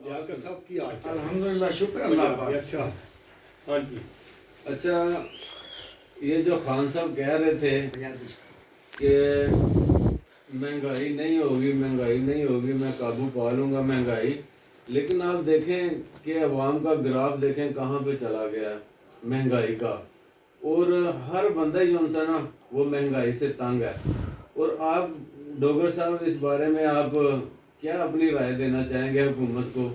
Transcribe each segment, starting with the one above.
لیاقت صاحب کی حال چال؟ الحمدللہ شکر اللہ پاک۔ اچھا ہاں جی اچھا یہ جو خان صاحب کہہ رہے تھے کہ مہنگائی نہیں ہوگی میں قابو پا لوں گا مہنگائی، لیکن آپ دیکھیں کہ عوام کا گراف دیکھیں کہاں پہ چلا گیا ہے مہنگائی کا، اور ہر بندہ جو ہے نا وہ مہنگائی سے تنگ ہے۔ اور آپ ڈوگر صاحب اس بارے میں آپ کیا اپنی رائے دینا چاہیں گے حکومت کو؟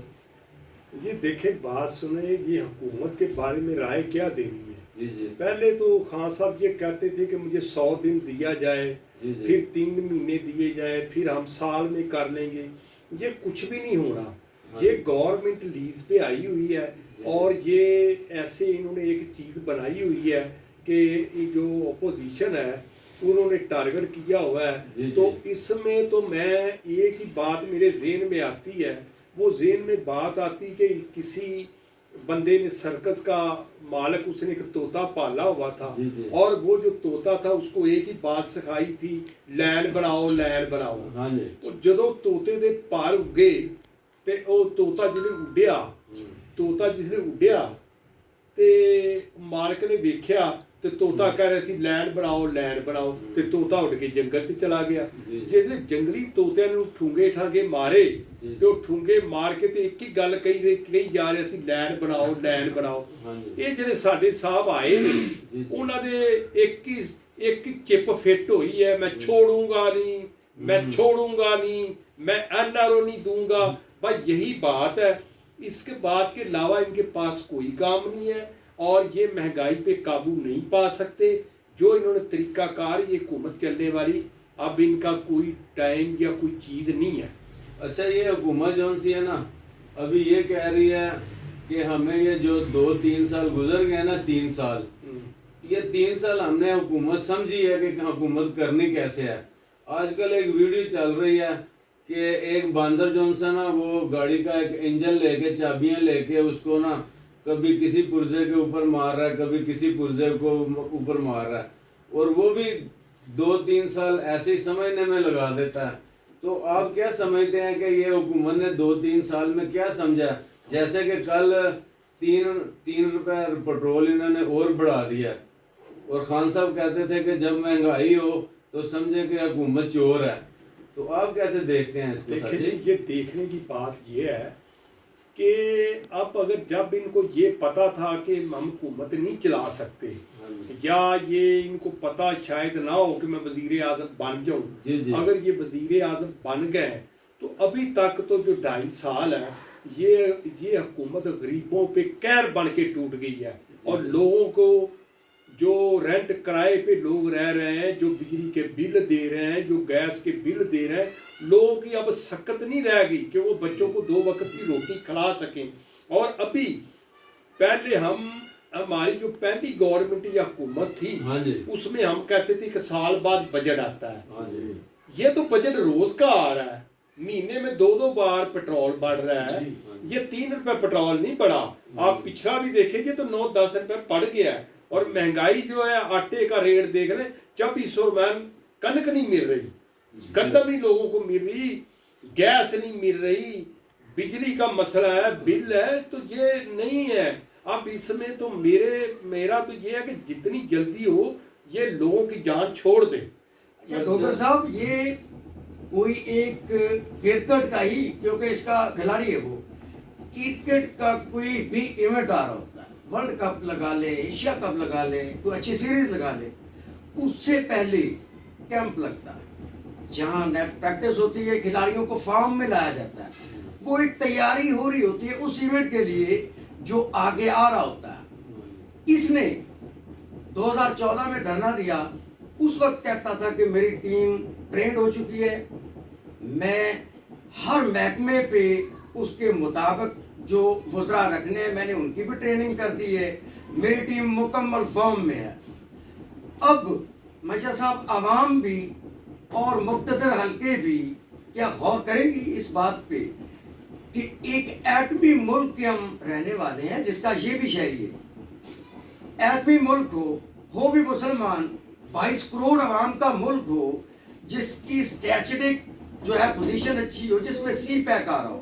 یہ دیکھیں بات سنیں، یہ حکومت کے بارے میں رائے کیا دینی ہے؟ جی جی پہلے تو خان صاحب یہ کہتے تھے کہ مجھے 100 دن دیا جائے، جی جی پھر 3 مہینے دیے جائیں، پھر ہم سال میں کر لیں گے۔ یہ کچھ بھی نہیں ہونا، یہ گورنمنٹ لیز پہ آئی ہوئی ہے، اور یہ ایسے انہوں نے ایک چیز بنائی ہوئی ہے کہ جو اپوزیشن ہے انہوں نے ٹارگٹ کیا ہوا ہے۔ تو اس میں تو میں ایک ہی بات میرے ذہن میں آتی ہے، وہ ذہن میں بات آتی کہ کسی بندے نے سرکس کا مالک، اس نے ایک طوطا پالا ہوا تھا، اور وہ جو طوطا تھا اس کو ایک ہی بات سکھائی تھی، لینڈ بناؤ لینڈ بناؤ۔ جدو طوطے دے پار اگے تے او طوطا جس نے اڈیا تے مالک نے ویکھیا تے طوطا کہہ رہا سی لینڈ بناؤ تے طوطا اڑ کے جنگل سے چلا گیا۔ جس نے جنگلی طوطے نے ٹھونگے ٹھاگے مارے تے او ٹھونگے مار کے تے ایک ہی گل کہی جا رہا سی لینڈ بناؤ۔ یہ جڑے ساڈے صاحب آئے نے انہاں دے ایک ہی چپ فٹ ہوئی ہے، میں چھوڑوں گا نہیں، میں NRO نہیں دوں گا، بس یہی بات ہے۔ اس کے بعد کے علاوہ ان کے پاس کوئی کام نہیں ہے، اور یہ مہنگائی پہ قابو نہیں پا سکتے۔ جو انہوں نے طریقہ کار یہ حکومت چلنے والی، اب ان کا کوئی ٹائم یا کوئی چیز نہیں ہے۔ اچھا یہ حکومت جون سی ہے نا ابھی یہ کہہ رہی ہے کہ ہمیں یہ جو 2-3 سال گزر گئے نا، 3 سال، یہ 3 سال ہم نے حکومت سمجھی ہے کہ حکومت کرنی کیسے ہے۔ آج کل ایک ویڈیو چل رہی ہے کہ ایک باندر جو سا نا وہ گاڑی کا ایک انجن لے کے چابیاں لے کے اس کو نا کبھی کسی پرزے کے اوپر مار رہا ہے، کبھی کسی پرزے کو اوپر مار رہا ہے، اور وہ بھی 2-3 سال ایسے ہی سمجھنے میں لگا دیتا ہے۔ تو آپ کیا سمجھتے ہیں کہ یہ حکومت نے 2-3 سال میں کیا سمجھا؟ جیسے کہ کل 3 روپے پٹرول انہوں نے اور بڑھا دیا، اور خان صاحب کہتے تھے کہ جب مہنگائی ہو تو سمجھے کہ حکومت چور ہے۔ تو آپ کیسے دیکھتے ہیں اس کو؟ دیکھیں یہ دیکھنے کی بات یہ ہے کہ اب اگر جب ان کو یہ پتا تھا کہ ہم حکومت نہیں چلا سکتے، یا یہ ان کو پتا شاید نہ ہو کہ میں وزیر اعظم بن جاؤں، اگر یہ وزیر اعظم بن گئے تو ابھی تک تو جو 2.5 سال ہے یہ حکومت غریبوں پہ قہر بن کے ٹوٹ گئی ہے، اور لوگوں کو جو رینٹ کرائے پہ لوگ رہ رہے ہیں، جو بجلی کے بل دے رہے ہیں، جو گیس کے بل دے رہے ہیں، لوگوں کی اب سکت نہیں رہ گئی کہ وہ بچوں کو 2 وقت کی روٹی کھلا سکیں۔ اور ابھی پہلے ہماری جو پہلی گورنمنٹ یا حکومت تھی اس میں ہم کہتے تھے کہ سال بعد بجٹ آتا ہے، یہ تو بجٹ روز کا آ رہا ہے، مہینے میں 2 بار پٹرول بڑھ رہا ہے، یہ 3 روپے پٹرول نہیں بڑھا۔ آپ پچھلا بھی دیکھیں گے تو 9-10 روپے بڑھ گیا ہے، اور مہنگائی جو ہے آٹے کا ریٹ دیکھ لیں 2400 روپے، کنک نہیں مل رہی، گندم نہیں لوگوں کو مل رہی، گیس نہیں مل رہی، بجلی کا مسئلہ ہے، بل ہے، تو یہ نہیں ہے۔ اب اس میں تو میرا تو یہ ہے کہ جتنی جلدی ہو یہ لوگوں کی جان چھوڑ دے۔ اچھا ڈاکٹر صاحب یہ کوئی ایک کرکٹ کا ہی، کیونکہ اس کا کھلاڑی ہے، وہ کرکٹ کا کوئی بھی ایونٹ آ رہا ہوتا ہے، ورلڈ کپ لگا لے، ایشیا کپ لگا لے، کوئی اچھی سیریز لگا لے، اس سے پہلے کیمپ لگتا ہے جہاں نیٹ پریکٹس ہوتی ہے، کھلاڑیوں کو فارم میں لایا جاتا ہے، وہ ایک تیاری ہو رہی ہوتی ہے اس ایونٹ کے لیے جو آگے آ رہا ہوتا ہے۔ اس نے 2014 میں دھرنا دیا، اس وقت کہتا تھا کہ میری ٹیم ٹرینڈ ہو چکی ہے، میں ہر محکمے پہ اس کے مطابق جو وزراء رکھنے ہیں میں نے ان کی بھی ٹریننگ کر دی ہے، میری ٹیم مکمل فارم میں ہے۔ اب مجھا صاحب عوام بھی اور مقتدر حلقے بھی کیا غور کریں گی اس بات پہ کہ ایک ایٹمی ملک کے ہم رہنے والے ہیں جس کا یہ بھی شہری ہے، ایٹمی ملک ہو بھی مسلمان، 22 کروڑ عوام کا ملک ہو، جس کی اسٹیچرک جو ہے پوزیشن اچھی ہو، جس میں سی پیک آ رہا ہو،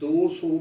200